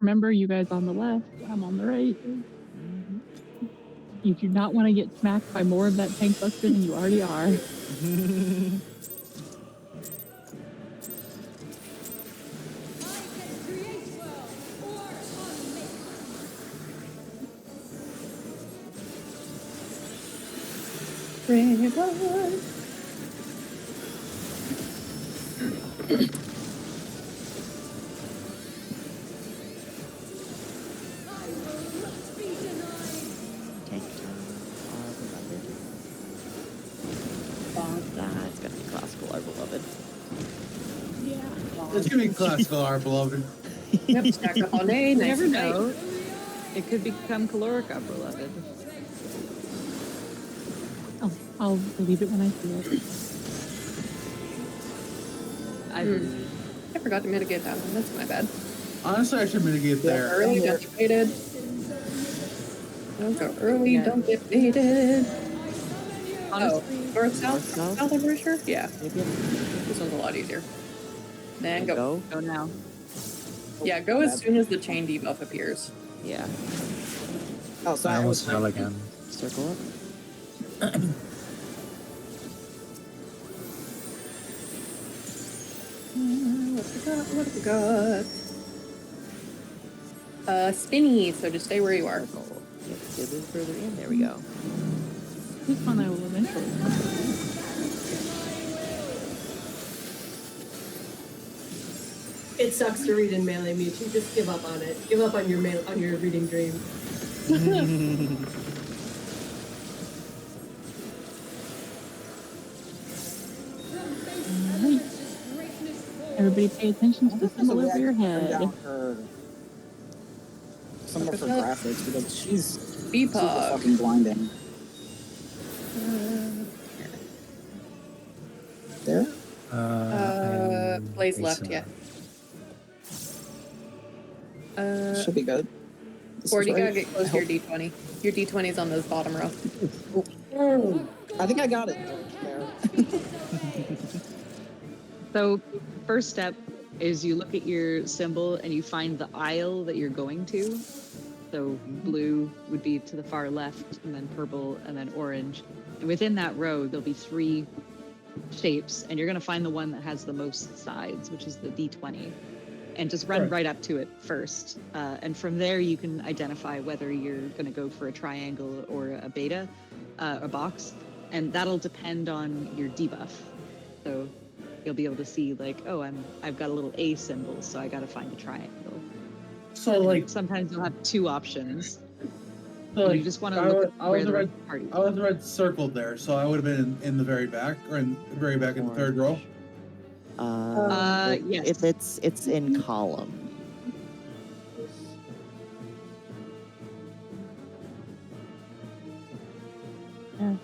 Remember, you guys on the left, I'm on the right. Mm-hmm. You do not want to get smacked by more of that tank buster than you already are. Bring it on. Tank turn. Our beloved. That's gonna be classical, our beloved. Yeah. It's gonna be classical, our beloved. Yep, stack up all day. You Nice never and know. tight. It could become caloric, our beloved. I'll believe it when I see it. I forgot to mitigate that one. That's my bad. Honestly, I should mitigate there. Early, don't get baited. Don't go early, don't get baited. Honestly, North, south, I'm pretty sure. Yeah, Maybe this one's a lot easier. Then go. go now. Yeah, go as soon as the chain debuff appears. Yeah. Oh, so I almost fell again. Circle up. What have we got? Spinny, so just stay where you are. Yep, get a little further in. There we go. This one I will eventually. It sucks to read in melee Mewtwo. Just give up on it. Give up on your reading dream. Everybody pay attention to the symbol over your head. Some of her graphics because she's super Beepog. fucking blinding. There? Blaze left, yeah. Should be good. Ford, you gotta get close to your D20. Your D20's on those bottom row. I think I got it. There. So, first step is you look at your symbol and you find the aisle that you're going to. So, blue would be to the far left, and then purple, and then orange. And within that row, there'll be 3 shapes, and you're going to find the one that has the most sides, which is the D20. And just run right up to it first. And from there, you can identify whether you're going to go for a triangle or a beta, a box. And that'll depend on your debuff. So you'll be able to see like, oh, I've got a little A symbol, so I got to find a triangle. So like and sometimes you'll have 2 options. So like, you just want to look at where the red party. I was red circled there, so I would have been in the very back, or in the very back in the third row. Yes. It's in column. Yeah.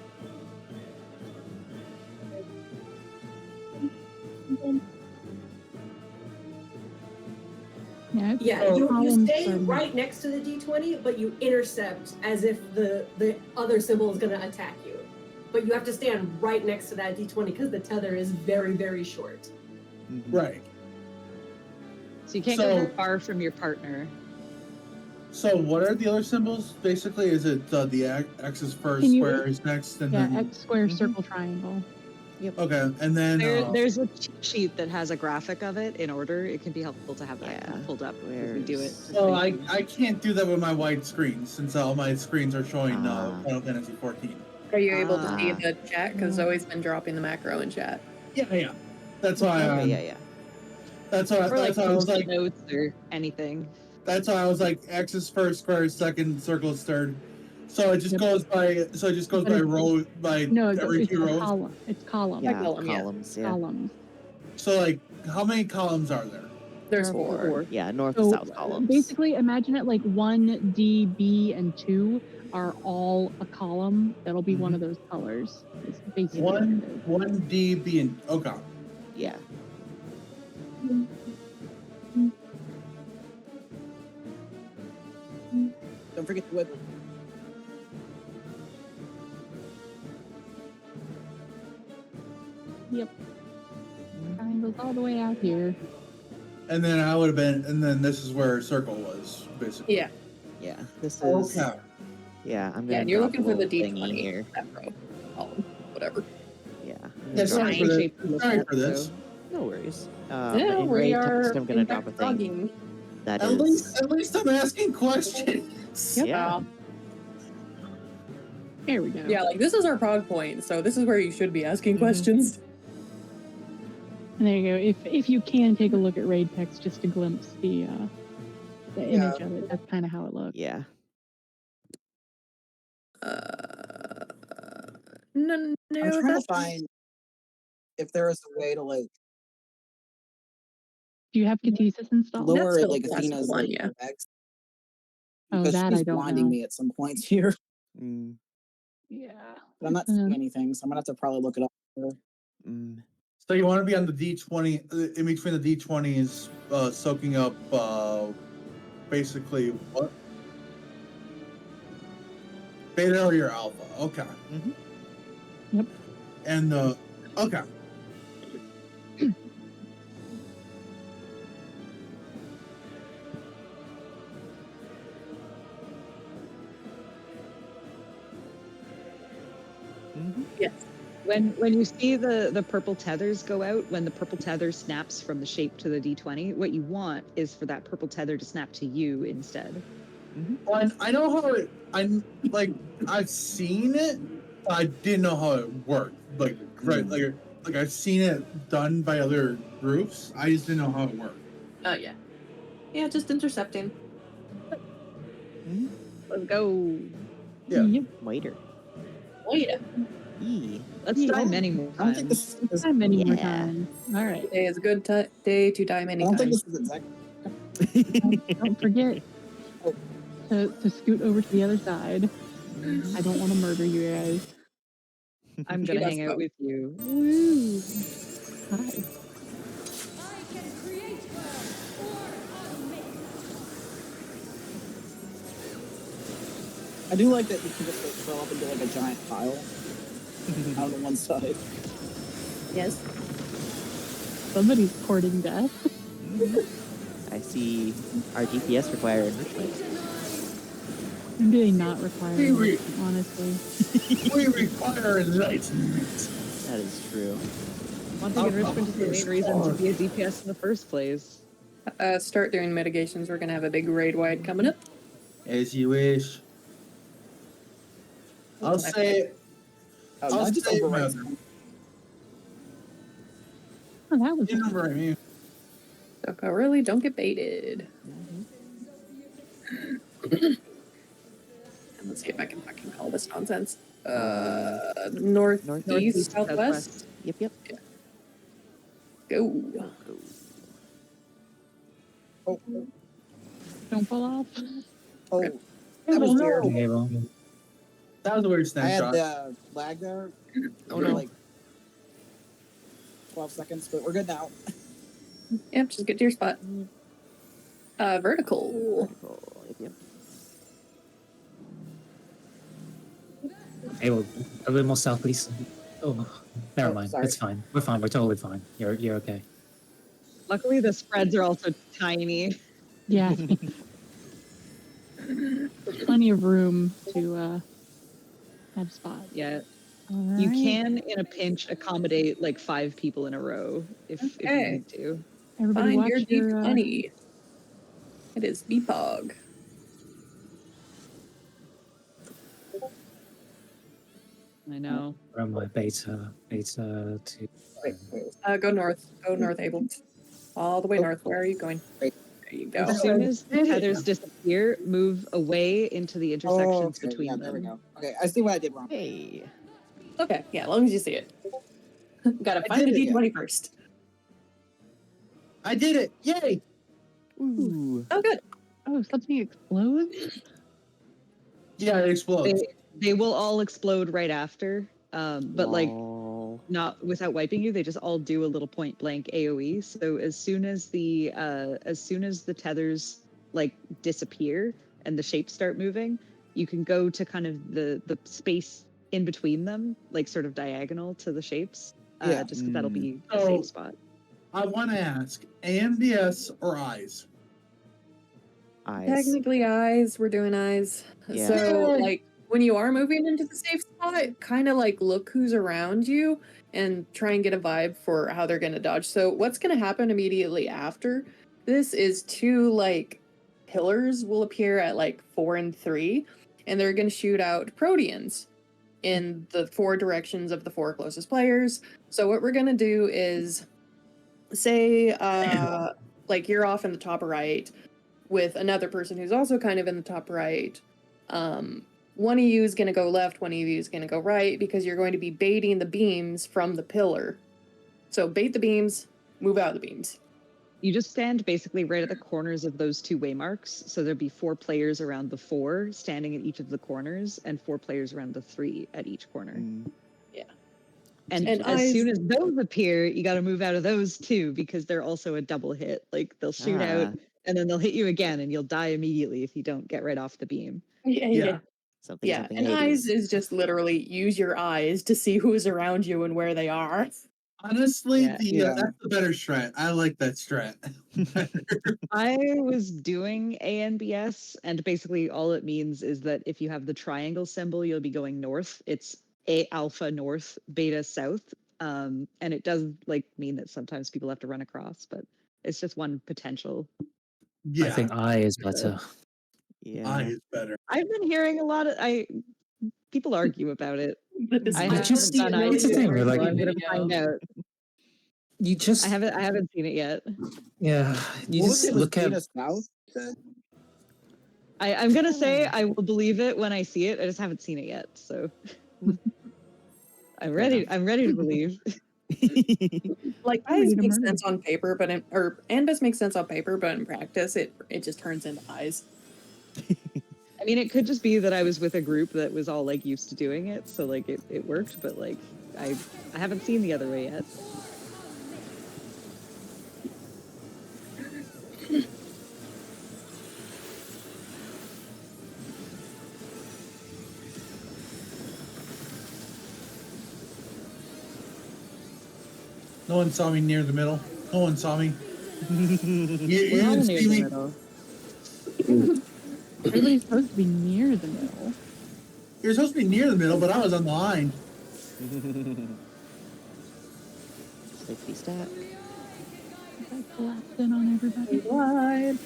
Yeah, you stay right next to the D20, but you intercept as if the other symbol is going to attack you. But you have to stand right next to that D20 because the tether is very, very short. Right. So you can't go very far from your partner. So what are the other symbols? Basically, is it the X is first, square is next, and then X, square, circle, triangle. Yep. Okay, and then there's a cheat sheet that has a graphic of it in order. It can be helpful to have that pulled up where you do it. Well, I can't do that with my wide screen since all my screens are showing Final Fantasy 14. Are you able to see the chat? Because Zoe's been dropping the macro in chat. Yeah. That's why. Yeah. That's why. Or That's why I was like notes or anything. That's why I was like X is first, square is second, circle is third. So it just goes by. So it just goes by row by every 2 rows. It's column. Yeah, columns. Yeah. Columns. So like, how many columns are there? There's 4. Yeah, north and south columns. Basically, imagine it like 1, D, B, and 2 are all a column. That'll be one of those colors. It's basically 1, D, B, and okay. Yeah. Don't forget the whip. Yep. Triangles all the way out here. and then I would have been, and then this is where circle was basically. Yeah. Yeah, this is. Okay. Yeah, I'm gonna. Yeah, and you're drop looking a for the little thingy D20 here. that row. Column. Whatever. Yeah. I'm Yeah, gonna drop sorry a- for this. shape to look Sorry at, for this. so- No worries. Yeah, In we raid are text, I'm gonna in drop a fact thing vlogging. that At is. least I'm asking questions. Yep. Yeah. There we go. Yeah, like this is our prog point, so this is where you should be asking Mm-hmm. questions. And there you go. If you can take a look at raid text just to glimpse the image of it, that's kind of how it looks. Yeah. No, I'm no, trying to that's find if there is a way to like Do you have Catesis installed? lower still like a classical Athena's one, like yeah. X Oh, because that she's I don't blinding know. me at some points here. Mm, Yeah. But I'm not seeing anything, so I'm gonna have to probably look it up. mm. So you want to be on the D20, in between the D20s, soaking up, basically what? Beta or your alpha? Okay. Mhm. Yep. And okay. Mhm. yes. When you see the purple tethers go out, when the purple tether snaps from the shape to the D20, what you want is for that purple tether to snap to you instead. Well, I know how it. I've seen it, but I didn't know how it worked. Like right, like I've seen it done by other groups. I just didn't know how it worked. Oh yeah. Yeah, just intercepting. Let's go. Yeah. Yep. Waiter. Wait, Let's Yeah. die many more I don't think times. this is. Time many more Yeah. times. All right. today is a good day to die I many don't think times. this is exactly. Don't forget to scoot over to the other side. I don't want to murder you guys. I'm She gonna does hang out go. with you. Woo. Hi. I do like that you can just like throw up into like a giant pile out on one side. Yes. Somebody's courting death. I see our DPS require enrichment. Do they not require We re- it, honestly? We require enlightenment. That is true. One thing enrichment is the main reason to be a DPS in the first place. Start doing mitigations. We're gonna have a big raid wide coming up. As you wish. I'll say. I'll I just say overwrite. mother. Oh, that was You remember me. Don't go early. Don't get baited. And let's see if I can fucking call this nonsense. Northeast, Northeast, southwest. Yep. Go. Oh, don't fall off. oh, Okay. that was weird. Okay, well, That was a weird I had snapshot. the lag there. Oh for no. like 12 seconds, but we're good now. Yep, just get to your spot. Vertical. Yep. hey, well, a little more south, please. Oh, never Oh, mind. sorry. It's fine. We're fine. We're totally fine. You're okay. Luckily, the spreads are also tiny. Yeah. There's plenty of room to have spots. Yeah, All you right. can, in a pinch, accommodate like 5 people in a row if you Okay. need to. Everybody Find watch your your D20. It is BPOG. I know. Where am I? Beta 2. Go north. Go north, Abel. All the way north. Where are you going? Right. There you go. As soon as the tethers disappear, move away into the intersections okay. between Yeah, them. there we go. Okay, I see what I did wrong. Hey. Okay, yeah, as long as you see it. Gotta I find the did it, D20 first. I did it! Yay! Ooh. Oh, good. Oh, something explodes? Yeah, it explodes. They will all explode right after, but like Lol. not without wiping you. They just all do a little point blank AOE. So as soon as the tethers like disappear and the shapes start moving, you can go to kind of the space in between them, like sort of diagonal to the shapes. Yeah. Just because that'll be a Oh. safe spot. I want to ask, AMDS or eyes? Eyes. Technically, eyes. We're doing eyes. Yeah. So, like, when you are moving into the safe spot, kind of like look who's around you and try and get a vibe for how they're going to dodge. So, what's going to happen immediately after this is two, like, pillars will appear at, like, 4 and 3, and they're going to shoot out Proteans in the 4 directions of the 4 closest players. So, what we're going to do is say, like, you're off in the top right with another person who's also kind of in the top right. One of you is going to go left, one of you is going to go right, because you're going to be baiting the beams from the pillar. So bait the beams, move out of the beams. You just stand basically right at the corners of those 2 waymarks. So there'll be 4 players around the 4 standing at each of the corners, and 4 players around the 3 at each corner. Yeah. And as soon as those appear, you got to move out of those too, because they're also a double hit. Like they'll shoot out and then they'll hit you again, and you'll die immediately if you don't get right off the beam. Yeah. Something, Yeah, something and 80s. eyes is just literally use your eyes to see who's around you and where they are. Honestly, Yeah. that's the better strat. I like that strat. I was doing ANBS, and basically all it means is that if you have the triangle symbol, you'll be going north. It's A alpha north, beta south. And it does like mean that sometimes people have to run across, but it's just one potential. Yeah, I think I is better. Yeah. I is better. I've been hearing a lot of people argue about it. I But just- haven't done it's the it, thing, so like- I'm gonna find out. You just I haven't seen it yet. yeah. You What was just it? Was look at Beta South? Said? I'm gonna say I will believe it when I see it. I just haven't seen it yet, so I'm ready. I'm ready to believe. Like I read eyes a make murder. sense on paper, but or ANBIS makes sense on paper, but in practice, it just turns into eyes. I mean, it could just be that I was with a group that was all like used to doing it, so like it worked. But like I haven't seen the other way yet. No one saw me near the middle. No one saw me. You We're all didn't near see the me. middle. Everybody's supposed to be near the middle. You're supposed to be near the middle, but I was on the line. Safety stat. I collapsed in on everybody. What?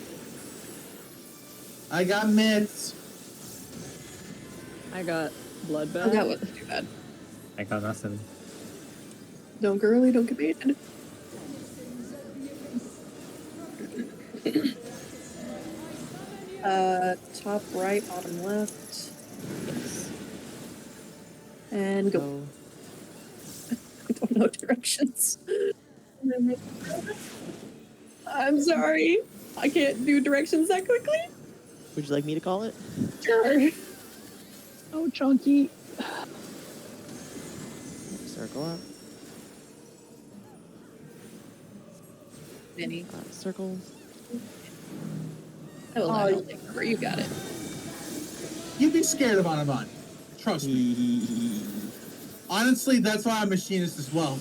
I got mitts. I got blood Oh, that bath. wasn't too bad. I got nothing. Don't girly, don't get baited. Top right, bottom left, Yes. and go. Go. I don't know directions. I'm sorry. I can't do directions that quickly. Would you like me to call it? Sure. Oh, chunky. Circle up. Minnie. Circle. I will not take over. You got it. You'd be scared of Anavon. Trust me. Honestly, that's why I'm a machinist as well.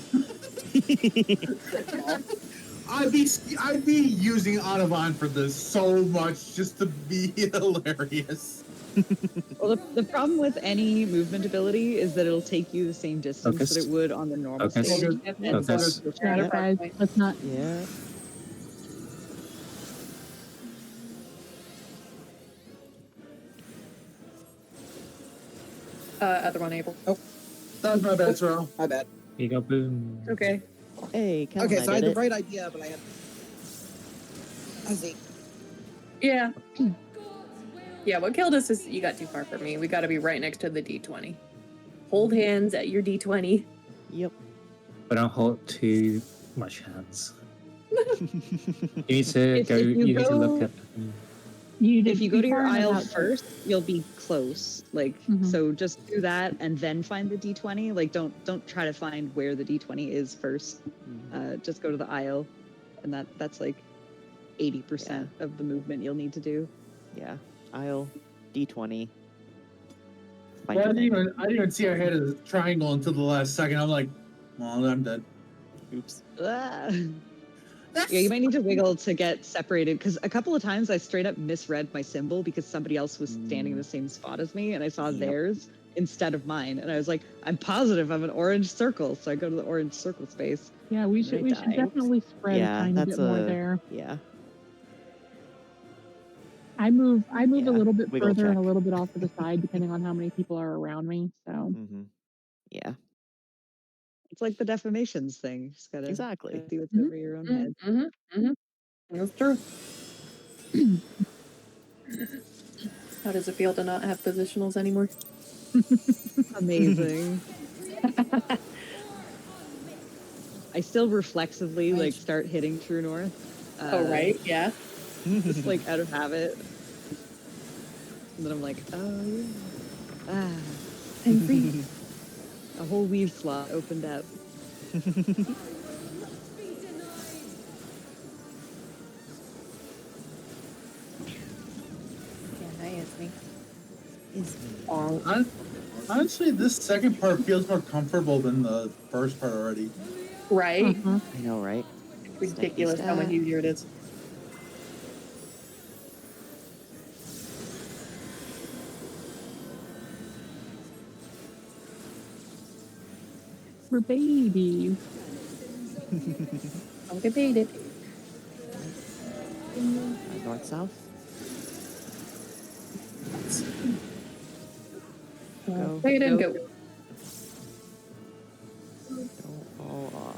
I'd be using Anavon for this so much just to be hilarious. Well, the problem with any movement ability is that it'll take you the same distance Focus. that it would on the normal Focus. stage. And Focus. Enterprise. Let's not. Yeah. Other one able. That was my bad throw. My bad. You go boom. Okay. Hey, Kellen, Okay, so I had did the it. right idea, but I had. I see. Yeah. Yeah, what killed us is you got too far from me. We got to be right next to the D20. Hold hands at your D20. Yep. But don't hold too much hands. You need to If go. you You need to look go- at. If you go to your far enough aisle out there. first, you'll be close. Like Mhm. so, just do that and then find the D20. Like don't try to find where the D20 is first. Just go to the aisle, and that's like 80% of the movement you'll need to do. Yeah. Aisle. D20. Well, I didn't even see our head of the triangle until the last second. I'm like, well, I'm dead. Oops. Ah. Yeah, you might need to wiggle to get separated because a couple of times I straight up misread my symbol because somebody else was standing in the same spot as me and I saw theirs instead of mine. And I was like, I'm positive I'm an orange circle. So I go to the orange circle space. Yeah, we should definitely spread a tiny bit more there. Yeah. I move a Yeah, little bit wiggle further and a check. little bit off to the side depending on how many people are around me. So Yeah. It's like the defamations thing. You just gotta Exactly. do what's over your own head. That's true. How does it feel to not have positionals anymore? Amazing. I still reflexively like start hitting true north. Right, yeah. Just like out of habit. And then I'm like, oh yeah. I'm free. A whole weave slot opened up. Honestly, this second part feels more comfortable than the first part already. Right? I know, right? Ridiculous how much easier it is. We're babies. I'll get baited. North south. Go. Fade and go. Don't fall off.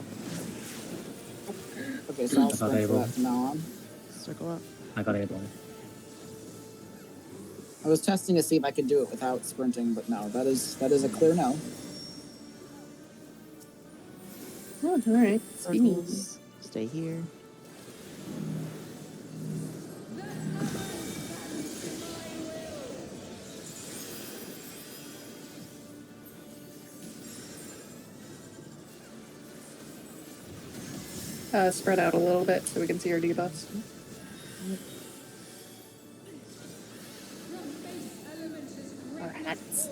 Okay, so I'll sprint for that from now on. Circle up. I got able. I was testing to see if I could do it without sprinting, but no, that is a clear no. Oh, it's alright. Circles. Stay here. Spread out a little bit so we can see our debuffs. Our hats.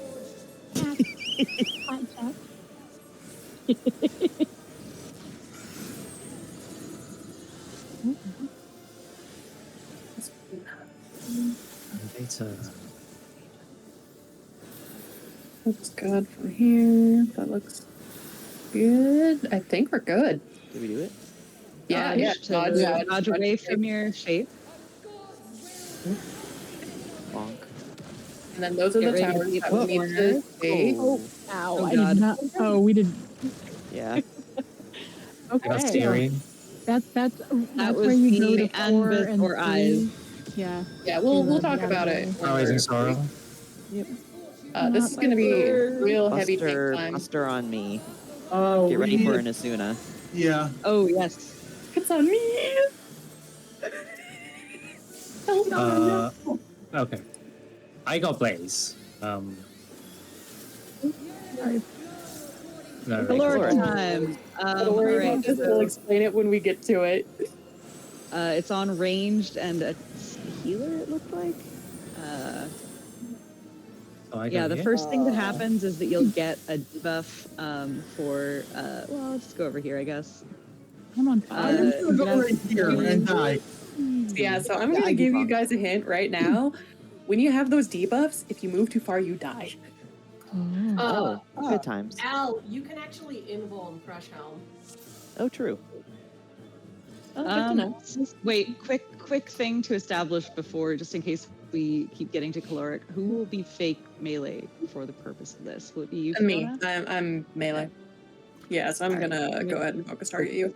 Looks good from here. That looks good. I think we're good. Did we do it? Yeah, Dodge away from your shape. Bonk. And then those are the towers that we need to stay. Ow, Oh, I God. did not. Oh, we did. Yeah. Okay. I got steering. That's That where was you go me to and 4 and before 3. eyes. Yeah. Yeah, we'll talk about it. Rising Sorrow. Yep. This is gonna be real heavy tank time. Buster on me. Oh, Get ready for an Asuna. Yeah. Oh, yes. It's on me. Okay. I got Blaze. No, Caloric time. Don't worry about this. We'll explain it when we get to it. It's on ranged and a healer, it looked like. Yeah, the first thing that happens is that you'll get a debuff for, well, let's go over here, I guess. I'm on I'm fire. gonna go right here and die. Yeah, so I'm gonna give you guys a hint right now. When you have those debuffs, if you move too far, you die. Good times. Al, you can actually invuln Crush Helm. Oh, true. Wait, quick thing to establish before, just in case we keep getting to caloric. Who will be fake melee for the purpose of this? Will it be you? Me. Fiona? I'm melee. Yeah, so I'm gonna go ahead and focus target you.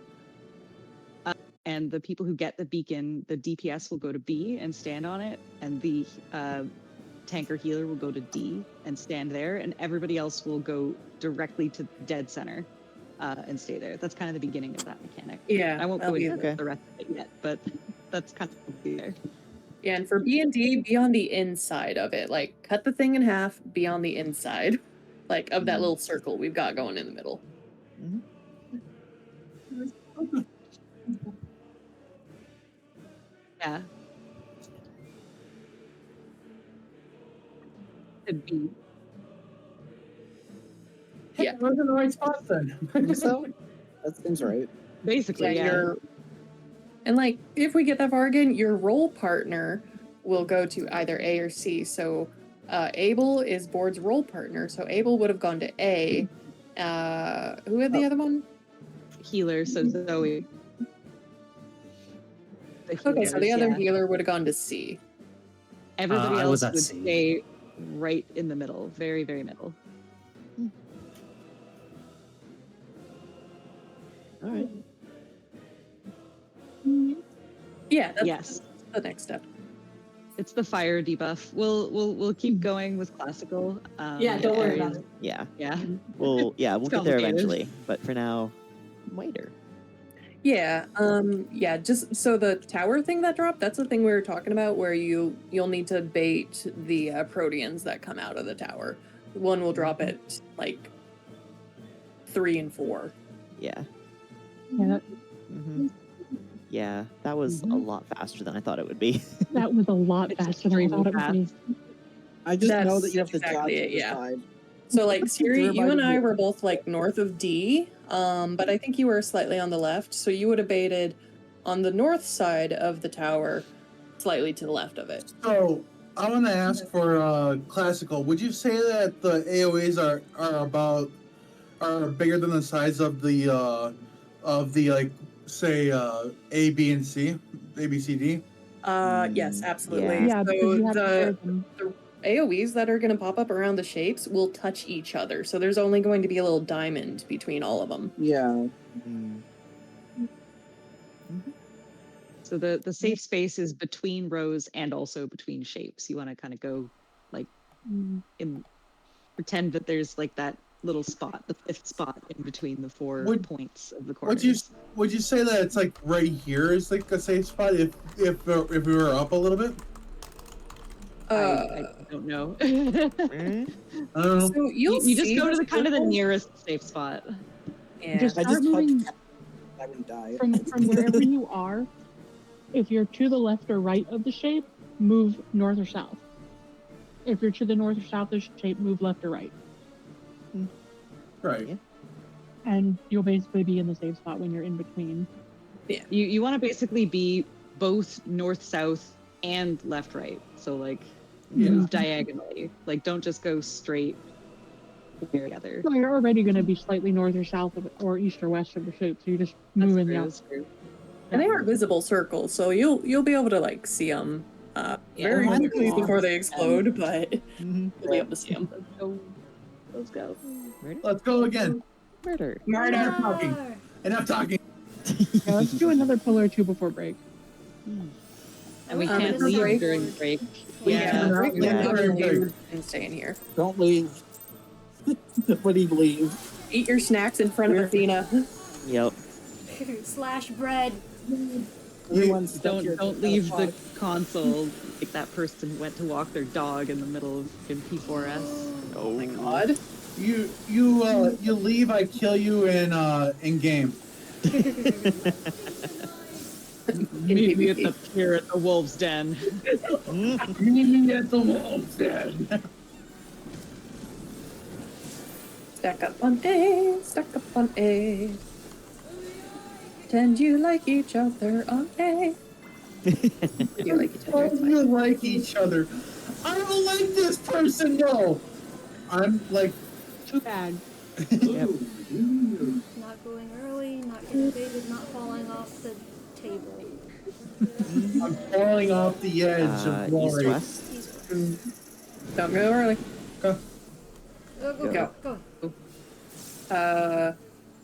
And the people who get the beacon, the DPS will go to B and stand on it, and the tanker healer will go to D and stand there, and everybody else will go directly to dead center and stay there. That's kind of the beginning of that mechanic. Yeah, I won't go into okay. the rest of it yet, but that's kind of there. Yeah, and for B and D, be on the inside of it. Like, cut the thing in half, be on the inside, like, of that little circle we've got going in the middle. Yeah. Could be. Yeah. We're in the right spot then. So that seems right. Basically, yeah. And like, if we get that far again, your role partner will go to either A or C. So Abel is Board's role partner. So Abel would have gone to A. Who had the other one? Healer, so Zoe. Okay, so the healers, other yeah. healer would have gone to C. Everybody I else was at would C. stay right in the middle, very, very middle. All right. Yeah, that's Yes, the next step. it's the fire debuff. We'll keep going with classical. Yeah, don't worry about it. Yeah. Yeah. We'll get there complicated. eventually, but for now, waiter. Yeah, yeah, just so the tower thing that dropped, that's the thing we were talking about where you'll need to bait the Proteans that come out of the tower. One will drop at like 3 and 4. Yeah. Yeah, that, Mm-hmm. Yeah, that was a lot faster than I thought it would be. that was a lot It's faster than I thought it would be. I just know That's that you have to exactly dodge it, yeah. side. So like Siri, You're you by and the I door. were both like north of D, but I think you were slightly on the left, so you would have baited on the north side of the tower, slightly to the left of it. So I want to ask for classical. Would you say that the AOE's are bigger than the size of the like say A, B, and C, A, B, C, D? Yes, absolutely. Yeah, because So you have to share the them. AoEs that are going to pop up around the shapes will touch each other. So there's only going to be a little diamond between all of them. Yeah. So the safe space is between rows and also between shapes. You want to kind of go like pretend that there's like that little spot, the fifth spot in between the 4 points of the corners. Would you say that it's like right here is like a safe spot if we were up a little bit? I don't know. I don't know. So you'll you just see go to the kind of the circle. nearest safe spot. Yeah. Just I start just moving touched I wouldn't die. from wherever you are. If you're to the left or right of the shape, move north or south. If you're to the north or south of the shape, move left or right. Right. Yeah. And you'll basically be in the safe spot when you're in between. You want to basically be both north south and left right. So like move diagonally. Like don't just go straight together. So you're already going to be slightly north or south of it, or east or west of the shape. So you just move in the That's opposite. true. And they are visible circles, so you'll be able to like see them very Yeah. quickly before they explode, but Mm-hmm. you'll be able to see them. Let's go. Let's go again. Murder. Enough talking. Enough talking. Yeah, let's do another pillar or two before break. And we Um, can't for leave break- during break. Yeah, break Yeah. and stay in here. Don't leave. Nobody leave. Eat your snacks in front of Athena. Yep. Slash bread. Everyone's Don't leave the console like that person went to walk their dog in the middle of in P4S. Oh my god. You leave, I kill you in game. Meet me at the pier at the wolf's den. Me at the wolf's den. Stack up on A, stack up on A. Pretend you like each other on A. You like each other, it's fine. You like each other. I don't like this person, no. I'm like, Too bad. Yep. Not going early, not getting baited, not falling off the table. I'm falling off the edge of East glory. west. Don't go early. Go. Go.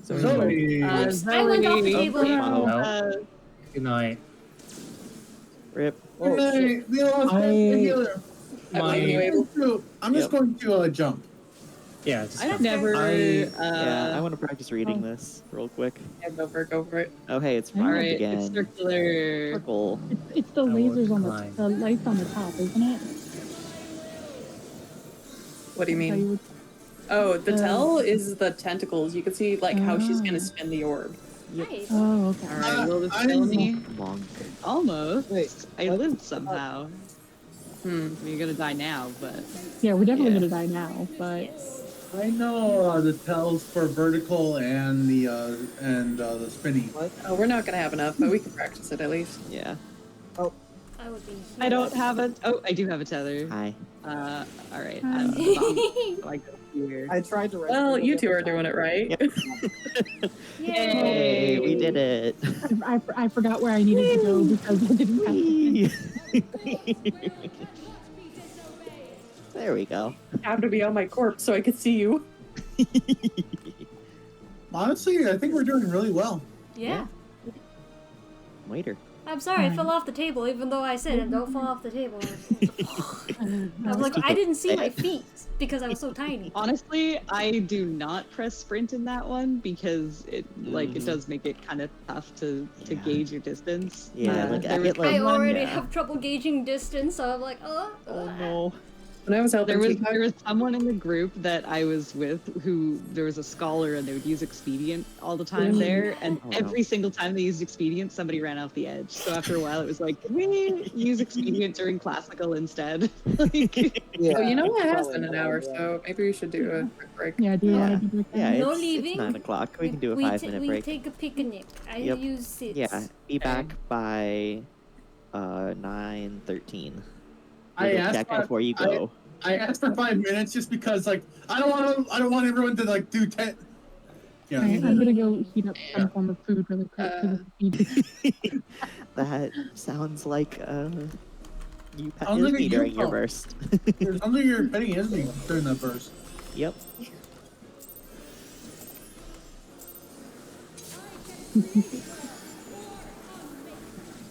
Zoe. Oops, I went off the table. No. Good night. Rip. Oh, shit. I'm just going to jump. Yeah. Just I've never. Yeah, I want to practice reading this real quick. Yeah, go for it. Oh, hey, it's All round All right, again. it's circular. Circle. It's the I won't lasers on climb. the lights on the top, isn't it? What do you How mean? you would- Oh, the tell is the tentacles. You can see like how she's gonna spin the orb. Nice. Oh, okay. All right, will this I'm- kill me? Long. Almost. Wait, I lived somehow. Hmm. I mean, you're gonna die now, but Yeah, we're definitely Yeah. gonna die now, but Yes. I know the tells for vertical and the spinny. What? Oh, we're not gonna have enough, but we can practice it at least. Yeah. I would be. I don't have a. Oh, I do have a tether. Hi. All right. Hi. I'm the bottom, so I go here. I tried to. Well, you two are doing it right. Yep. Yay! Hey, we did it. I forgot where I needed to go because I didn't have to. Whee! There we go. I have to be on my corpse so I could see you. Honestly, I think we're doing really well. Yeah. Waiter. I'm sorry, I fell off the table, even though I said don't fall off the table. I was like, I didn't see my feet because I was so tiny. Honestly, I do not press sprint in that one because it it does make it kind of tough to gauge your distance. Yeah, like, there I was get, like- I someone- already yeah. have trouble gauging distance, so I'm like, Oh no. When I was helping there was someone in the group that I was with who there was a scholar and they would use expedient all the time there, and Oh, no. every single time they used expedient, somebody ran off the edge. So after a while, it was like, can we use expedient during classical instead? Yeah, Oh, you know what? It has probably been an not, hour, yeah. so maybe we should do a quick break. Yeah, do you Yeah. want to do it? Yeah, No it's leaving. 9 o'clock. We can do a 5-minute we break. take a picnic. I Yep. use sits. Yeah, be back by 9:13. I asked check for- before you go. I asked for 5 minutes just because, like, I don't want everyone to like do 10. Yeah. Alright, I'm gonna go heat up some form of food really quick. 'cause it's feed. That sounds like you pet Sounds like a me during your U-Haul. burst. There's something you're petting Isney during that burst. Yep.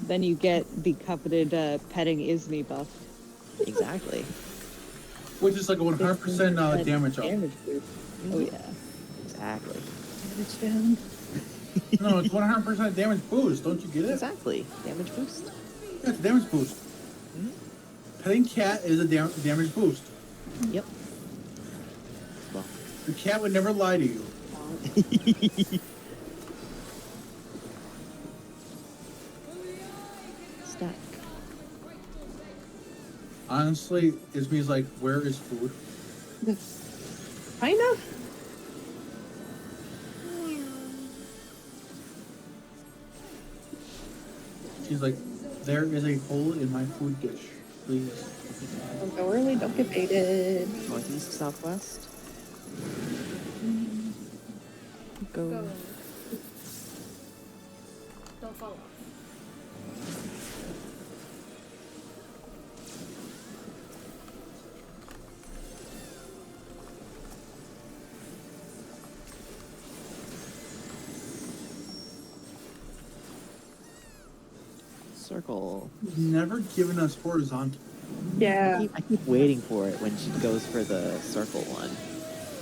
Then you get the coveted petting Isney buff. Exactly. Which is like a 100% damage up. Damage boost. Oh yeah. Exactly. Damage down. No, it's 100% damage boost. Don't you get it? Exactly. Damage boost. Yeah, it's a damage boost. Petting cat is a damage boost. Yep. Well. The cat would never lie to you. Stack. Honestly, Ismey's like, where is food? Kind of. She's like, there is a hole in my food dish. Please. Don't go early, don't get baited. Northeast, southwest. Go. Go. Don't fall off. Circle. He's never given us horizontal. Yeah. I keep waiting for it when she goes for the circle one.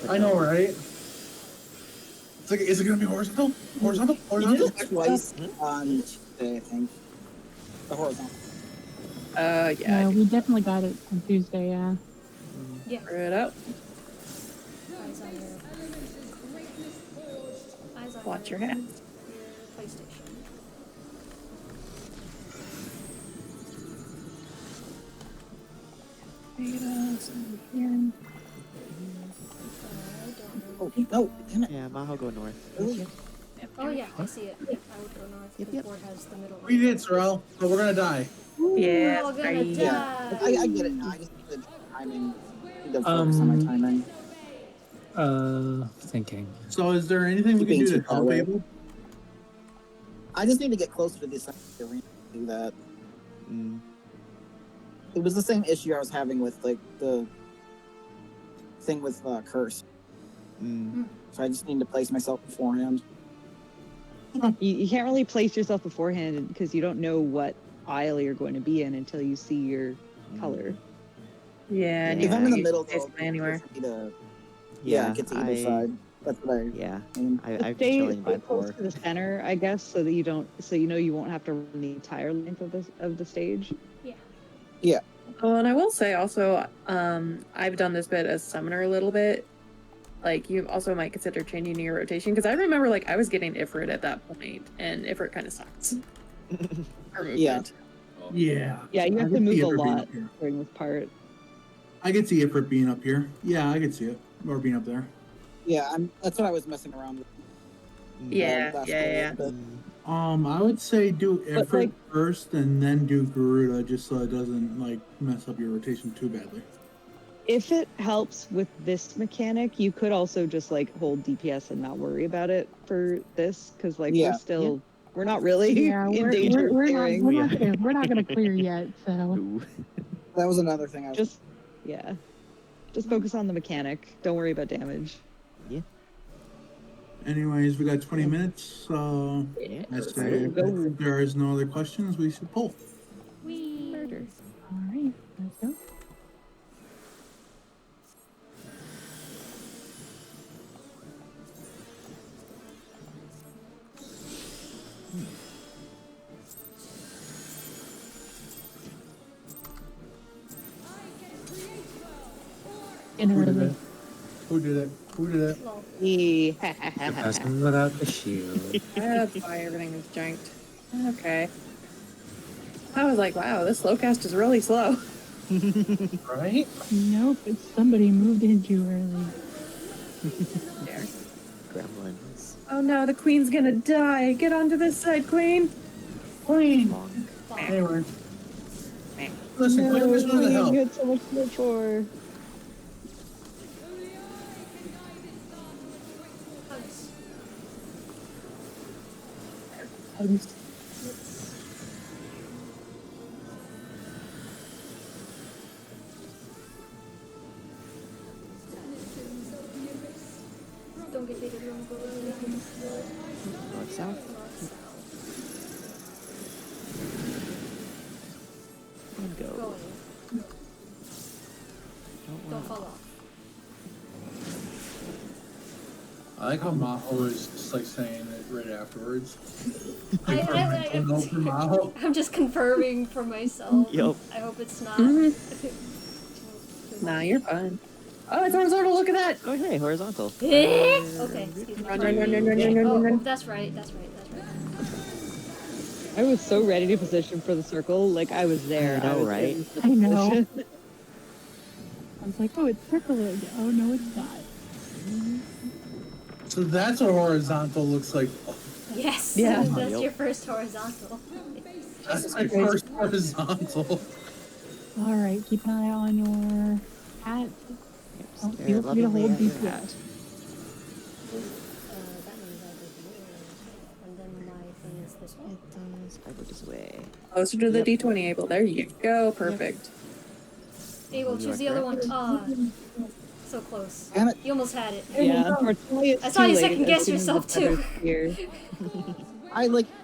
But I know, no. right? It's like, is it gonna be horizontal? Horizontal? You Horizontal? did it twice on Tuesday, I think. The horizontal. Yeah. Yeah, we definitely got it on Tuesday. Yeah. Yeah. Figure it out. Eyes on your. Eyes on Watch your hat. PlayStation. Oh, no, damn it. Yeah, Maho go north. Really? Oh yeah, I see it. I would go north. Yep, The yep. board has the middle. We did, Sorrel, but we're gonna die. Yeah, We're all gonna right. die. I get it now. I just need the timing. I need to focus on my timing. Thinking. So is there anything we can Being do to too far help away. Abel? I just need to get closer to the assembly arena to do that. Mm. It was the same issue I was having with like the thing with Curse. Mm. So I just need to place myself beforehand. You can't really place yourself beforehand because you don't know what aisle you're going to be in until you see your color. Yeah, and Yeah. If I'm in the you middle, can though, taste anywhere. it's easy to, Yeah, get to either I- side. That's what I Yeah, mean. I'm Stay chilling by close 4. to the center, I guess, so that you don't, so you know you won't have to run the entire length of the stage. Oh, and I will say also, I've done this bit as summoner a little bit. Like, you also might consider changing your rotation, because I remember, like, I was getting Ifrit at that point, and Ifrit kind of sucks. For movement. Yeah. Yeah. Yeah, you I have to would move see a Ifrit being lot up here. during this part. I could see it for being up here. Yeah, I could see it. Or being up there. Yeah, that's what I was messing around with. Yeah, last yeah, goal a yeah. little bit. I would say do But, Ifrit like- first and then do Garuda just so it doesn't like mess up your rotation too badly. If it helps with this mechanic, you could also just like hold DPS and not worry about it for this, because like Yeah. we're not really Yeah, in we're, danger we're, of we're not clearing. we're not gonna clear yet. So Ooh. That was another thing I was. Just focus on the mechanic. Don't worry about damage. Anyways, we got 20 minutes. So Yeah. I say if there is no other questions, we should pull. Murder. all right, let's go. In Who did early. it? Who did it? Who did it? Lol. The person without the shield. That's why everything was janked. Okay. I was like, wow, this slow cast is really slow. Right? Nope, it's somebody moved in too early. There. Gremlins. Oh no, the queen's gonna die. Get onto this side, queen. Queen. Bonk. Anyway. Listen, Queen was going to help. You had so much to look for. Hugs. Don't get baited, don't go North, south. And go. Go. Don't Don't want fall off. I like how Maho is just like saying it right afterwards. I- No for Maho. I'm just confirming for myself. Yup. I hope it's not. Nah, you're fine. Oh, it's horizontal. Look at that. Oh, hey, horizontal. Okay, excuse me. Run, run, run, run, run, run, run, Oh, run. that's right, that's right, that's right. I was so ready to position for the circle, like I was there. I know, was right? in I know. position. I was like, oh, it's circling. Oh no, it's not. So that's what horizontal looks like. Yes, Yeah. that's Yep. your first horizontal. That's my first horizontal. All right, keep an eye on your hat. Oh, Stare feel free to lovingly hold at your DPS. hat. That means I did yours. And then my thing is this one. It does. I go this way. Closer to the Yep. D20, Abel. There you go. Perfect. Abel, You choose are the other one. correct. Ah, so close. Damn it. You almost had it. Yeah, unfortunately, it's I saw too you late second as guess soon as yourself, the feathers too. appear.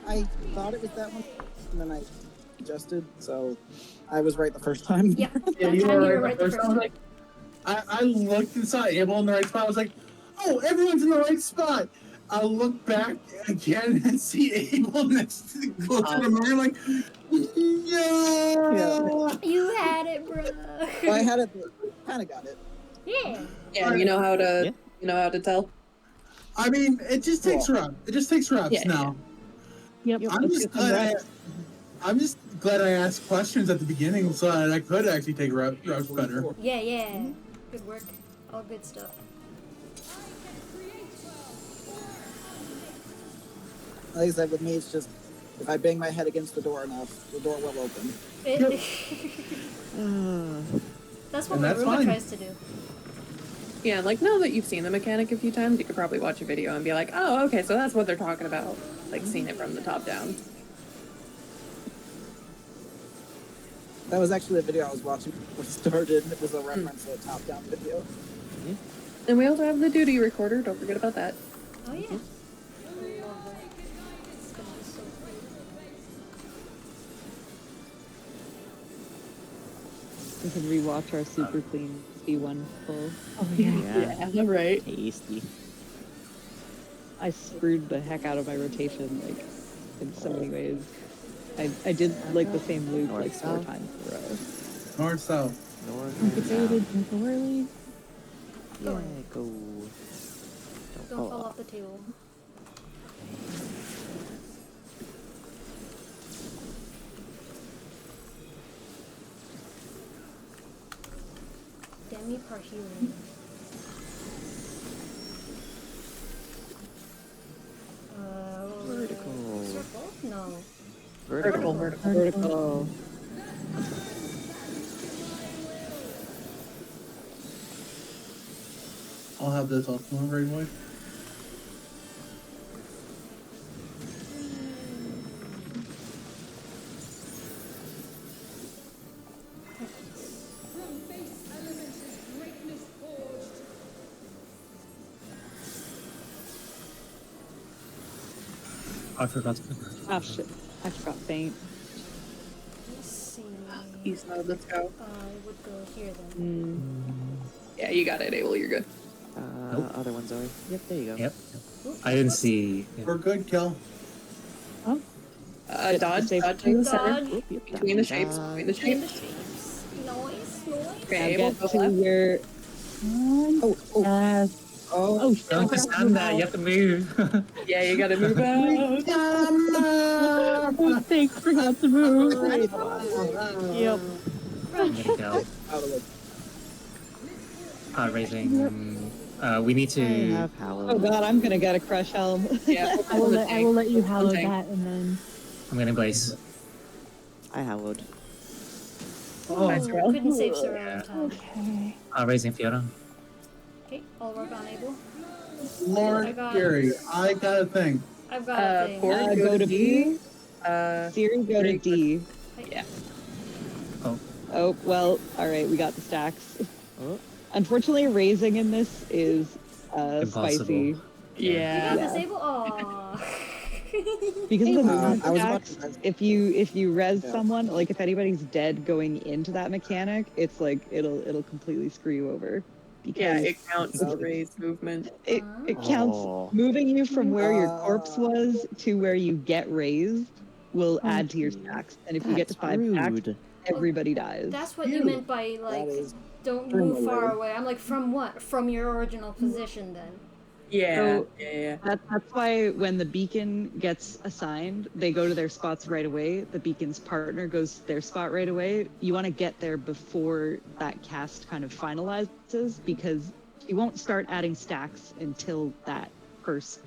I thought it was that one, and then I adjusted, so I was right the first time. Yep. Yeah, That you time were you were right right the the first first time. time. I looked and saw Abel in the right spot. I was like, oh, everyone's in the right spot. I look back again and see Abel next to the closer to mine. Like, no. You had it, bro. Well, I had it, kind of got it. Yeah. Yeah, you know how to. Yeah. You know how to tell. I mean, it just takes reps. It just takes reps Yeah, now. Yep. I'm just glad I asked questions at the beginning so that I could actually take reps better. Yeah, yeah. Good work. All good stuff. Like I said, with me, it's just if I bang my head against the door enough, the door will open. That's what And my that's Roomba fine. tries to do. Yeah, like now that you've seen the mechanic a few times, you could probably watch a video and be like, oh, okay, so that's what they're talking about. Like seeing it from the top down. That was actually a video I was watching before it started. It was a reference to a top-down video. And we also have the duty recorder. Don't forget about that. Oh, yeah. I love that. It's gonna be so cool. We can rewatch our super clean C1 pull. Oh yeah. Yeah. right. Tasty. I screwed the heck out of my rotation, like, in so many ways. I did, like, the same loop, North, like, 4 south. times in a row. North, south. North, Complicated, south. drink early. Yeah, go. Don't fall off the table. Any part healing. Vertical. Circle? No. Vertical. Vertical. I'll have this also right away. I forgot to. Oh shit! I forgot faint. Let's see. East node, let's go. I would go here then. Yeah, you got it, Abel. You're good. Nope. Other one, Zoe. Yep, there you go. Yep. I didn't see. Yeah. We're good, Kill. Dodge safe. to the center. Dodge. Oop, yep, Between the dodge, shapes. dodge. Between the Between the shapes. shapes. Noise, noise. Okay, Now Abel, get go to left. your. Oh, Don't just stand there. You have to move. Yeah, you gotta move out. Oh, thanks, forgot to move. Yep. I'm gonna go. out of the way. Raising. We need I to. have Hallowed. Oh god, I'm gonna get a crush helm. Yeah, I will let you hallow Tank. that and then. I'm gonna blaze. I Hallowed. Nice Ooh, roll. couldn't save Sarah Yeah. in time. Okay. Raising Fiona. Okay, I'll work on Abel. I Lord got- Gary, I got a thing. I've got a thing. Ford, Go to B. Uh, Siri, go to D. yeah. Oh well. All right, we got the stacks. Oh. Unfortunately, raising in this is spicy Impossible. You Yeah. got disable? Aww. because of the movement I was about stacks. to. If you res Yeah. someone, like if anybody's dead going into that mechanic, it's like it'll completely screw you over. Yeah, Because it counts as raised movement. it counts Oh. moving you from where your corpse was to where you get raised will add to your stacks. And if you get to That's 5 stacks, rude. everybody dies. That's what you meant by, like, That is don't turn move far away. away. I'm like, from what? From your original position, then. Yeah. So- yeah. That's why when the beacon gets assigned, they go to their spots right away. The beacon's partner goes to their spot right away. You want to get there before that cast kind of finalizes because you won't start adding stacks until that first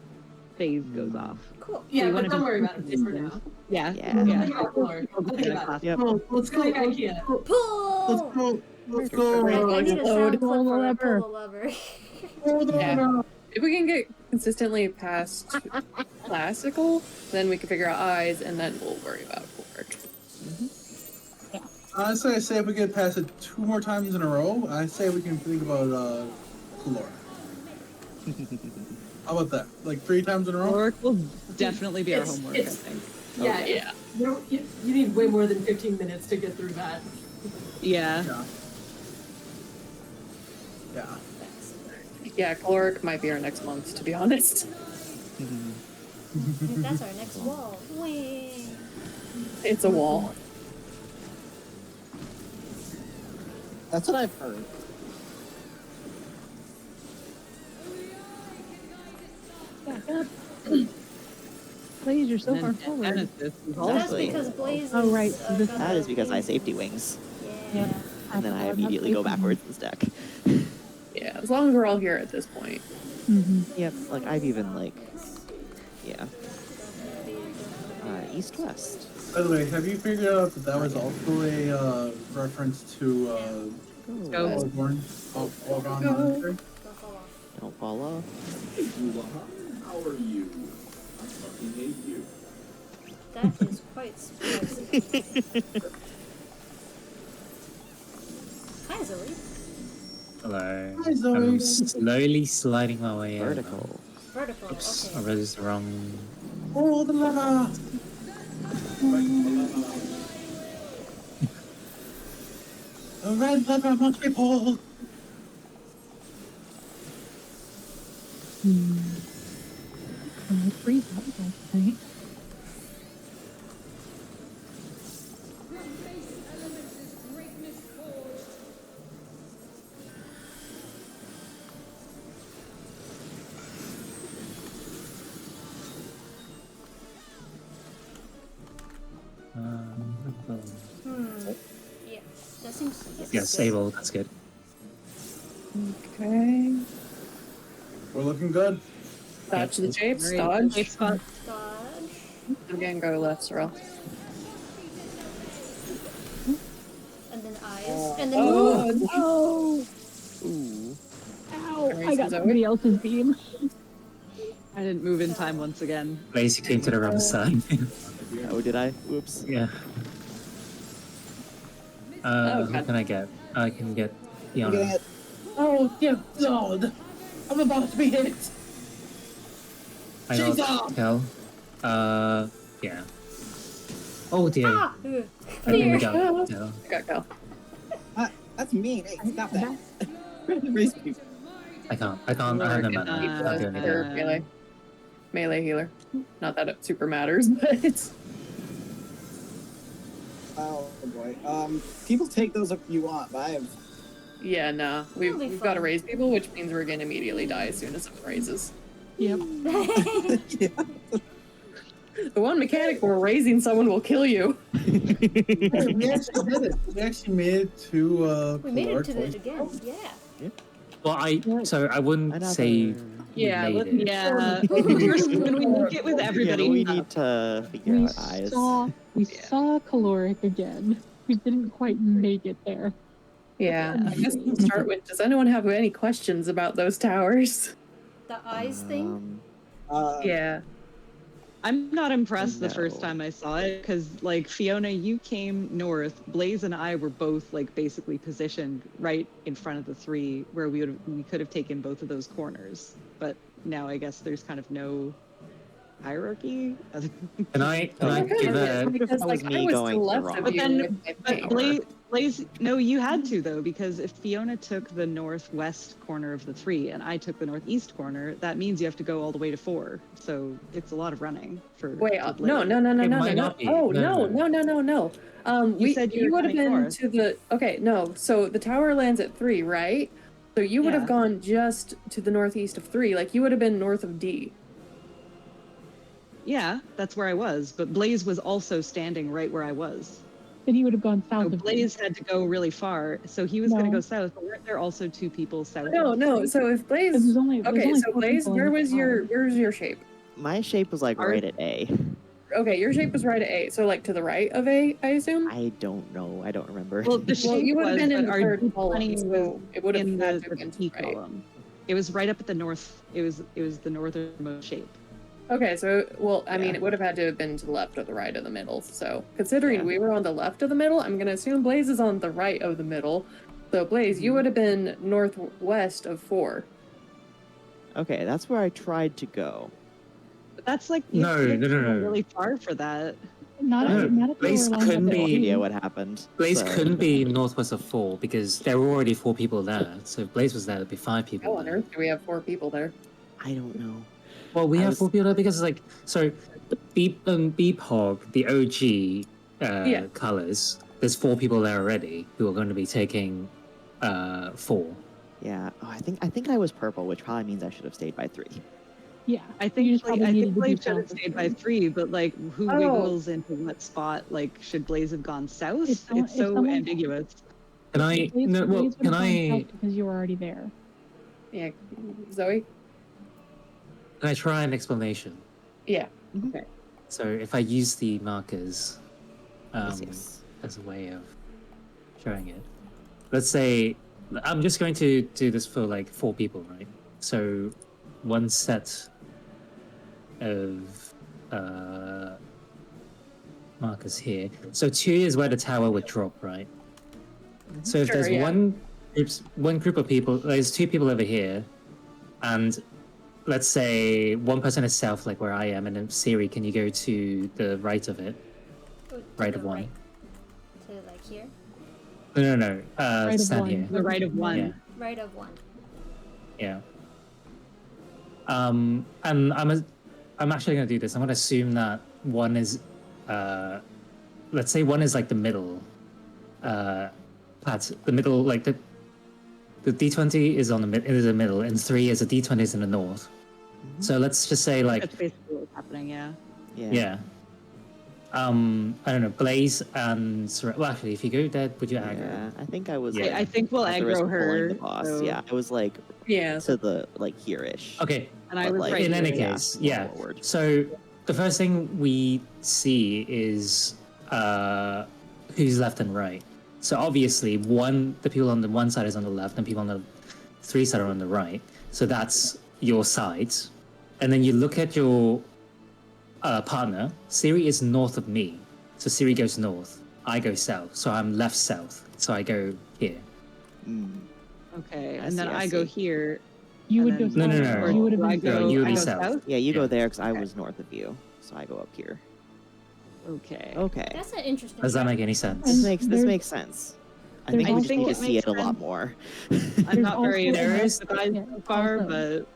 phase goes off. Cool. Yeah, you but wanna don't be worry about it just for now. Yeah, Yeah. I'll yeah. think about it more. I'll think about it. Yep. Let's go. Good idea. Pull! Let's go. I need a sound clip Pull the for lever. pull the lever. Yeah. If we can get consistently past classical, then we can figure out eyes, and then we'll worry about fork. Honestly, I say if we get past it 2 more times in a row, I say we can think about Kalora. How about that? Like 3 times in a row? Work will definitely be our It's- homework, I it's- think. Yeah, Yeah. you need way more than 15 minutes to get through that. Yeah. Yeah. Yeah, caloric might be our next month, to be honest. That's our next wall. Whee! It's a wall. That's what I've heard. Blaze, you're so And far then forward. Genesis is That's also- because Blaze is, Oh, right, so this- got That the is because I wing. safety wings, Yeah. Yep. and then I immediately go backwards in the stack. Yeah, as long as we're all here at this point. Yep, like I've even like, yeah, east-west. By the way, have you figured out that that was also a reference to Go. Osborne? Ogon Monastery? Don't fall off. Don't fall off. How are you? I fucking hate you. That is quite spicy. Hi, Zoe. Hello. Hi, Zoe. I'm slowly sliding my way over. Vertical. Vertical. Oops, I Okay. raised the wrong. Oh, the lever! The red lever must be pulled! Freeze up, I think. Yeah. That seems. Yeah, good. stable. That's good. Okay. We're looking good. Dodge the shapes. Right. Dodge. Safe spot. Dodge. Again, go left, Sorrel. And then eyes. And then Oh, move. no! Ooh. Ow! I Erase got Zoe. somebody else's beam. I didn't move in time once again. Blaze, you came to the wrong side. Oh, did I? Whoops. yeah. Oh, Who God. can I get? I can get I'm getting Fiona. it. Oh, dear God. I'm about to be hit. I She's got up. Kel. Yeah. Oh dear. Ah! Ugh. Okay, Fear. we got Kel. I got Cal. That's mean. Hey, stop that. Raise people. I can't. I have no Lord, mana. I can't do anything. or melee healer. Not that it super matters, but it's Oh boy. People take those if you want, but I have. yeah, nah. It'll be We've got to fun. raise people, which means we're gonna immediately die as soon as someone raises. Yep. Yeah. The one mechanic where raising someone will kill you. Hey, we actually did it. We actually made it to We made it to Polar it again. Yeah. Well, I wouldn't say Another- we Yeah, made let- it. Yeah. First, when we look it with Yeah, everybody. we need to figure We out eyes. we saw caloric again. We didn't quite make it there. Yeah, I guess we'll start with, does anyone have any questions about those towers? The eyes thing. Yeah. I'm not impressed the first No. time I saw it because, like, Fiona, you came north. Blaze and I were both, like, basically positioned right in front of the three where we could have taken both of those corners. But now I guess there's kind of no hierarchy. Can I give a? Because, That was like, me I was to going the the left wrong of But you then- with my But power. Blaze, no, you had to though, because if Fiona took the northwest corner of the three and I took the northeast corner, that means you have to go all the way to 4. So it's a lot of running for. Wait, for no, Blaze. no, no, no, It no, no, might no. not be. Oh, No, no, no, no, no, no, no. You said you were would have coming been north. to the, okay, no, so the tower lands at 3, right? So you would have Yeah. gone just to the northeast of 3, like you would have been north of D. Yeah, that's where I was. But Blaze was also standing right where I was. Then he would have gone So south of Blaze had to go really far. So he was going to No. go south. But weren't there also 2 people south? No, of no, Blaze? so if Blaze, There's only okay, so 4 Blaze, people in where the was tower. where's your shape? My shape was like Ours- right at A. Okay, your shape was right at 8, so like to the right of 8, I assume? I don't know. I don't remember. Well, the Well, shape you would have was, been in but the our third D20 column, was so it would have in had the, to have been the T to the right. column. It was right up at the north. It was the northernmost shape. Okay, so, well, I mean, Yeah. it would have had to have been to the left or the right of the middle. So, considering Yeah. we were on the left of the middle, I'm going to assume Blaze is on the right of the middle. So, Blaze, you would have been northwest of 4. Okay, that's where I tried to go. But that's like you No, have to no, no, go no. really far for that. Not No, at the Blaze lower line couldn't of the No be- idea team. what happened. Blaze so- couldn't be northwest of 4 because there were already 4 people there. So if Blaze was there, there'd be 5 people How on there. earth do we have 4 people there? I don't know. Well, we I have was- 4 people there because like the Beep Hog, the OG Yeah. colors. There's 4 people there already who are going to be taking 4. Yeah. Oh, I think I was purple, which probably means I should have stayed by 3. Yeah. I You think just like, probably I needed think to be Blaze should south have of stayed by 3. 3, but like who Oh. wiggles into what spot? Like should Blaze have gone south? If someone- It's if so someone- ambiguous. Can I? Blaze, No, well, Blaze would can have gone I? south because you were already there. Yeah, Zoe? Can I try an explanation? Yeah. So if I use the markers Yes. as a way of showing it, let's say I'm just going to do this for like 4 people, right? So one set of markers here. So 2 is where the tower would drop, right? So if Sure, there's yeah. one group of people, there's 2 people over here, and let's say one person is south, like where I am, and then Siri, can you go to the right of it? Go to Right the of 1. right. To like here. No. Right of Stand 1. here. The right of 1. Yeah. Right of 1. Yeah. And I'm actually going to do this. I'm going to assume that 1 is, let's say 1 is like the middle, the middle, like the D20 is in the middle, and 3 is the D20 is in the north. So let's just say like, That's basically what's happening. Yeah. Yeah. yeah. I don't know, Blaze and well, actually, if you go there, would you aggro? Yeah, I think I was. Yeah. Like, I think we'll at the risk aggro of pulling her. the boss. so- Yeah, I was like Yeah. to the like here-ish. Okay. And I But, was like, right In any here. case, more yeah. forward. So the first thing we see is who's left and right. So obviously, the people on the one side is on the left, and people on the 3 side are on the right. So that's your side. And then you look at your partner. Siri is north of me, so Siri goes north. I go south, so I'm left south. So I go here. Okay, I and then see, I I go see. here. You And would go then- south. No. You would have Do I been go, No, you would I be go south. Yeah, you Yeah. go there because I Okay. was north of you, so I go up here. Okay. Okay, That's an interesting. Does that strat. make any sense? this And makes there's- sense. I there's think we I just think need to it see makes it a lot sense. more. I'm not very also impressed with enough- that yeah, so far, also- but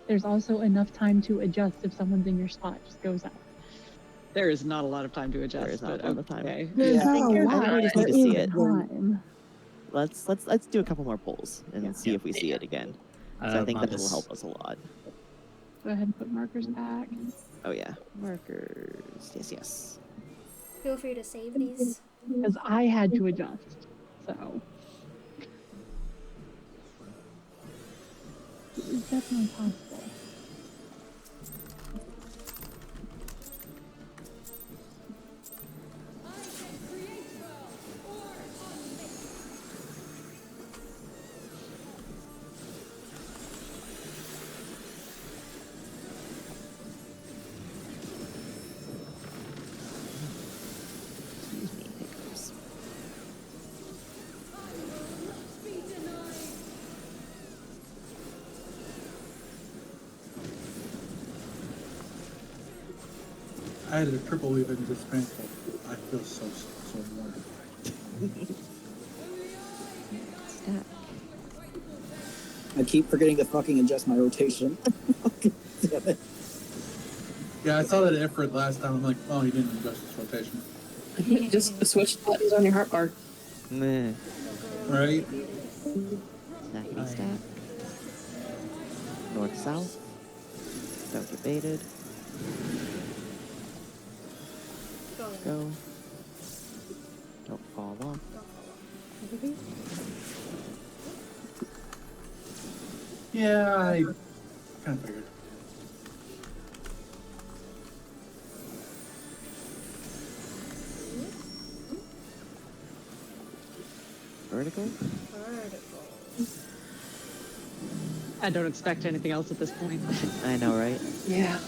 There's also enough time to adjust if someone's in your spot. Just goes out. there is not a lot of time to adjust. is not but a lot of time. okay. There's Yeah, not I a think I lot. think we just There need to see is it. time. Let's do a couple more polls and Yeah. see if we see it again. So I think that will Marcus. help us a lot. Go ahead and put markers back. Oh yeah, markers. Yes. Feel free to save these. Because I had to adjust. So. It's definitely possible. Excuse me, hiccups. I had a triple even dismantle. I feel so mortified. Stack. I keep forgetting to fucking adjust my rotation. Damn it. Yeah, I saw that effort last time. I'm like, oh, he didn't adjust his rotation. Just switch the buttons on your heart bar. Meh. Right? Snackety stack. North south. Don't get baited. Go. Go. Don't fall off. Yeah, I kind of figured. Vertical. Vertical. I don't expect anything else at this point. I know, right? Yeah.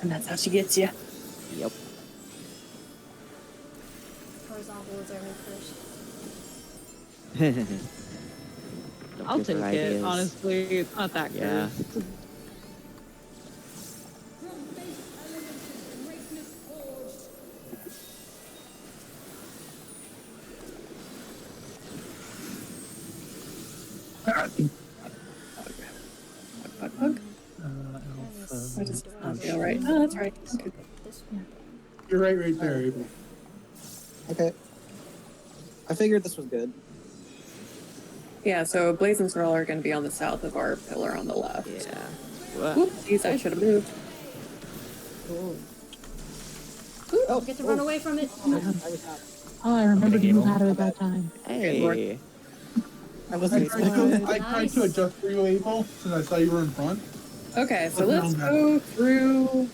And that's how she gets you. Yep. Horizontal is our first. Don't I'll give take her it. ideas. Honestly, it's not that Yeah. cursed. I just feel right. Oh, that's right. Okay. This one. You're right there, Abel. Okay. I figured this was good. Yeah, so Blaze and Sorrel are going to be on the south of our pillar on the left. Yeah. What? Whoopsies, I should have moved. Don't get to run away from it. I was happy. Oh, I remembered to move out of it that time. Hey. I wasn't I expecting tried, it. I tried to adjust for you, Abel, since I saw you were in front. Okay, so let's go through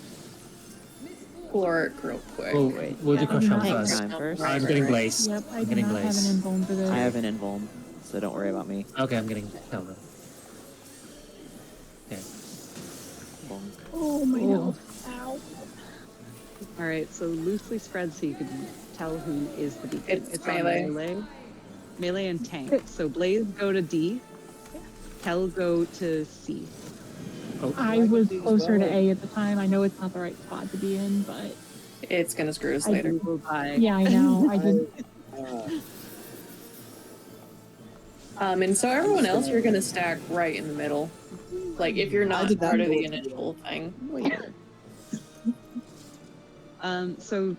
Chloric real quick. We'll, Wait. we'll do crush Yeah. on Hang first. time first. I'm Right, getting right. Blaze. Yep, I I'm do getting not have Blaze. an invuln for this. I have an invuln, so don't worry about me. Okay, I'm getting Pelda. Okay. Bonk. Oh my Oh. god. Ow. All right, so loosely spread so you can tell who is the beacon. It's on melee. Melee and tank. So Blaze go to D. Kel go to C. Oh, I was closer to A at the time. I know it's not the right spot to be in, but It's going to screw us I later. Go by. yeah, I know. I did. And so everyone else, you're going to stack right in the middle. Like, if you're not did that part of the go- initial thing. So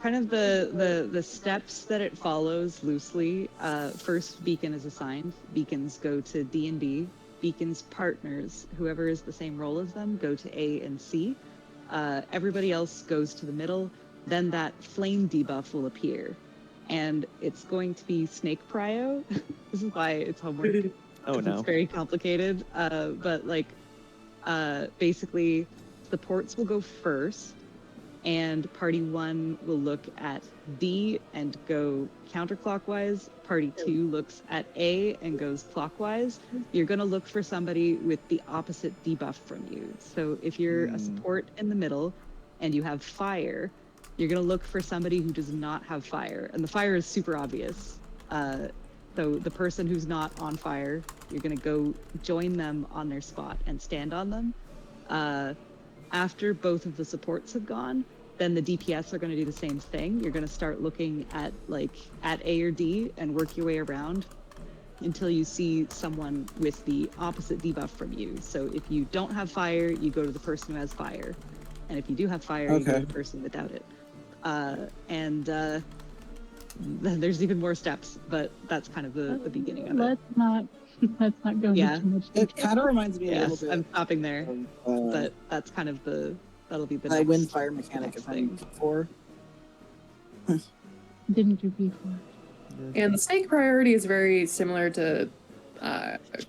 kind of the steps that it follows loosely. First beacon is assigned. Beacons go to D and B. Beacons partners, whoever is the same role as them, go to A and C. Everybody else goes to the middle. then that flame debuff will appear. And it's going to be snake prio. This is why it's homework. Oh no. It's very complicated. But like, basically, the ports will go first, and party 1 will look at D and go counterclockwise. Party 2 looks at A and goes clockwise. You're going to look for somebody with the opposite debuff from you. So if you're a support in the middle and you have fire, you're going to look for somebody who does not have fire. And the fire is super obvious. So the person who's not on fire, you're going to go join them on their spot and stand on them. After both of the supports have gone, then the DPS are going to do the same thing. You're going to start looking at A or D and work your way around until you see someone with the opposite debuff from you. So if you don't have fire, you go to the person who has fire. And if you do have fire, you go to the person without it. Then there's even more steps, but that's kind of the beginning of it. Let's not go into too much detail. It kind of reminds me a little bit. I'm stopping there, but that's kind of that'll be the I next, win fire mechanic if I'm P4. Didn't do P4. And the snake priority is very similar to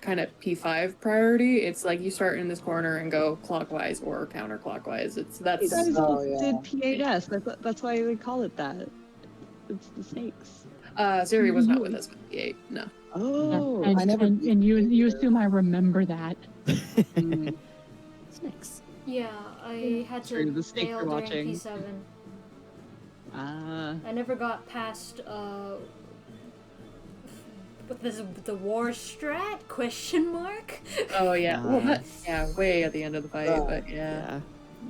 kind of P5 priority. It's like you start in this corner and go clockwise or counterclockwise. That's You guys Oh, just yeah. did P8S. That's why we call it that. It's the snakes. Siri was not with us with P8. No. Oh, and, I never- and you assume I remember that. Snakes. Yeah, I had True, to the snake fail you're during watching. P7. Ah. I never got past what this the war strat question mark. Oh yeah. Well, way at the end of the fight, but Yeah.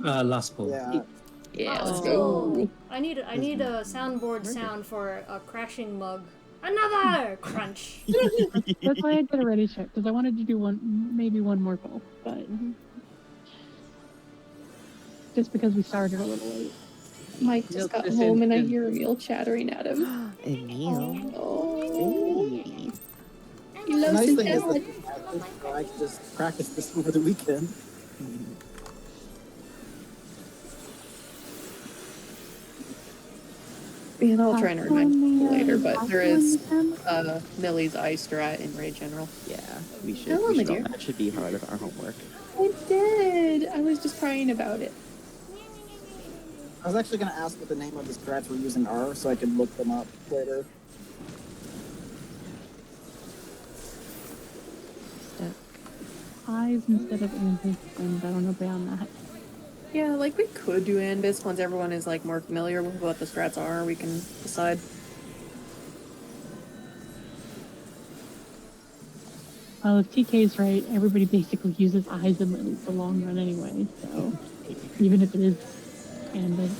Last ball. Yeah. let's Oh. go. I need a soundboard sound for a crashing mug. Another crunch. That's why I did a ready check, because I wanted to do maybe one more goal, but just because we started a little late. Mike just got home and I hear Emil chattering at him. Emil. Oh. Baby. He The loves nice his thing is dad. that I can just practice this over the weekend. And I'll try and remind you later, but there is Millie's ice strat in Raid General. Yeah, we should. Hello, we my should all- dear. that should be part of our homework. I did. I was just crying about it. I was actually going to ask what the name of the strats we're using are, so I could look them up later. Eyes instead of Anvis, and I don't know beyond that. Yeah, like we could do Anbis once everyone is like more familiar with what the strats are. We can decide. Well, if TK's right, everybody basically uses eyes in the long run anyway, so even if it is Anvis.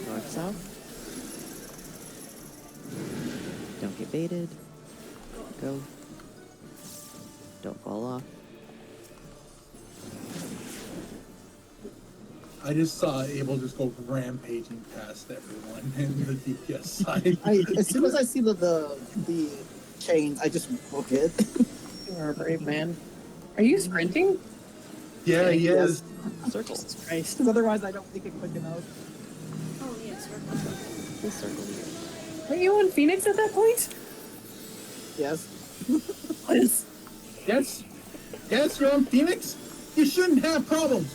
North, south. Don't get baited. Go. Don't fall off. I just saw Abel just go rampaging past everyone in the DPS side. As soon as I see the chains, I just book it. You are a brave man. Are you sprinting? Yeah, he is. Circle. Jesus Christ. Because otherwise I don't think it quick enough. Oh yes, This circle here. Are you on Phoenix at that point? Yes. Liz. Yes. Yes, you're on Phoenix. You shouldn't have problems.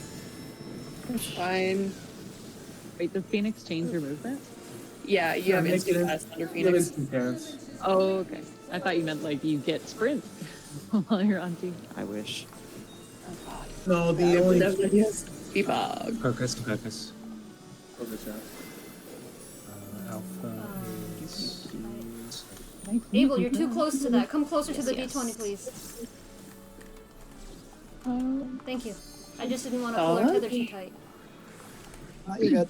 It's fine. Wait, does Phoenix change your movement? Yeah, you have make instant it pass under You have Phoenix. instant pass. Oh, okay. I thought you meant like you get sprint while you're on team. I wish. No, the only. Yes. Peapog. Focus. Focus. Focus, yeah. Alpha is... Abel, you're too close to that. Come closer to the Yes. D20, please. Thank you. I just didn't want to pull our tether too tight. You're good.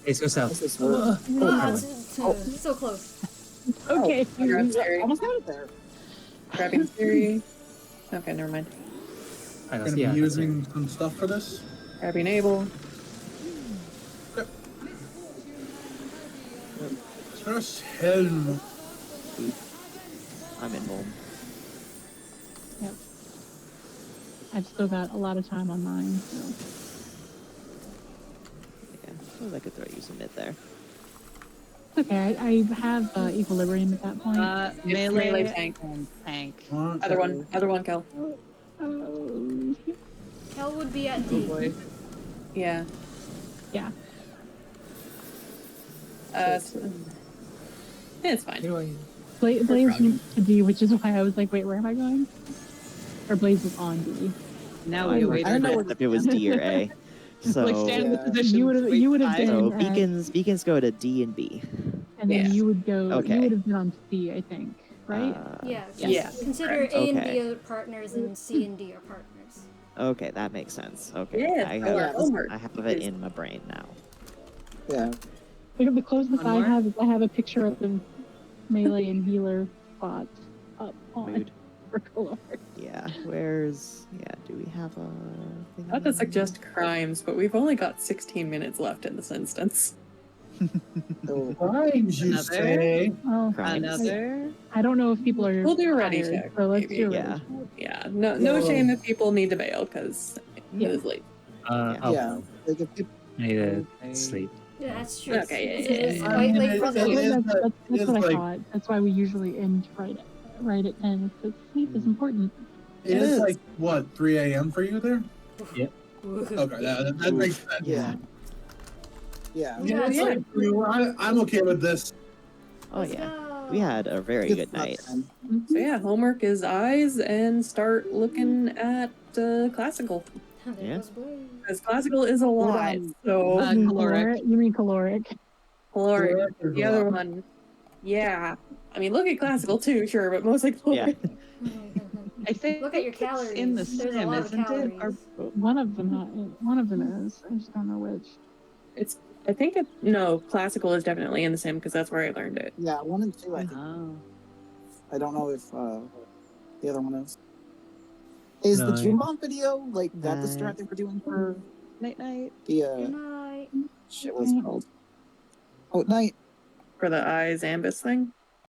Face yourself. This is where... Ah, so close. Okay. Grab Terry. Almost had it there. Grabbing Terry. Okay, never mind. I I'm don't gonna see. be Yeah, using some stuff for this. Grabbing Abel. First helm. I'm in home. Yep. I've still got a lot of time on mine. So. Yeah, I suppose I could throw you some mid there. Okay, I have equilibrium at that point. It's Melee tank. and tank. Other one, Kel. Oh, Kel would be at Oh D. boy. Yeah. yeah. It's fine. Blaze went to D, which is why I was like, wait, where am I going? Or Blaze was on D. Now I we don't wait. know if it was D or A. So, Like stand in the Yeah. position. You would have wait been so at, beacons go to D and B. and then Yeah. you would go. Okay. You would have been on C, I think, right? Yeah. Yeah. Consider correct. A and Okay. B are partners and C and D are partners. Okay, that makes sense. Okay, Yeah, I our have, homework I have it in my brain now. Yeah. The closest One I more? have is I have a picture of the melee and healer spots up on Mood. for caloric. Yeah, where's... Yeah, do we have a thing? Not to suggest crimes, but we've only got 16 minutes left in this instance. So, Crimes, you Another? say? Oh, Crimes. Another. I don't know if people are. We'll do a ready tired, check, So let's maybe. do a ready Yeah. check. Yeah, no Whoa. shame if people need to bail, because Yeah. it is late. yeah. Like if people, I need to Okay. sleep. Yeah, that's true. Okay, It's yeah. I quite mean, late for it the. is- That's what I like- thought. That's why we usually end right at 10. Because sleep is important. It is like, what, 3 a.m. for you there? Okay, that makes sense. yeah. Yeah. Yeah, it's Yeah, like- I'm okay with this. Oh Let's yeah, go. we had a very It's good not night. time. So yeah, homework is eyes, and start looking at classical. There Yeah. goes Blue. Because classical is a lot, so Uh, caloric. You mean caloric? caloric. Caloric is The a other lot. one, yeah. I mean, look at classical too, sure, but mostly Yeah. caloric. I think Look at your it's calories. in the There's a sim, lot of isn't it? calories. Or One of them is. I just don't know which. I think no, classical is definitely in the sim because that's where I learned it. Yeah, 1 and 2, I think. oh. I don't know if the other one is. Is the No. Jumbon video like that the Night. strat they were doing for Night night. the Good night. shit? What's it called? Oh, night. For the eyes ambus thing.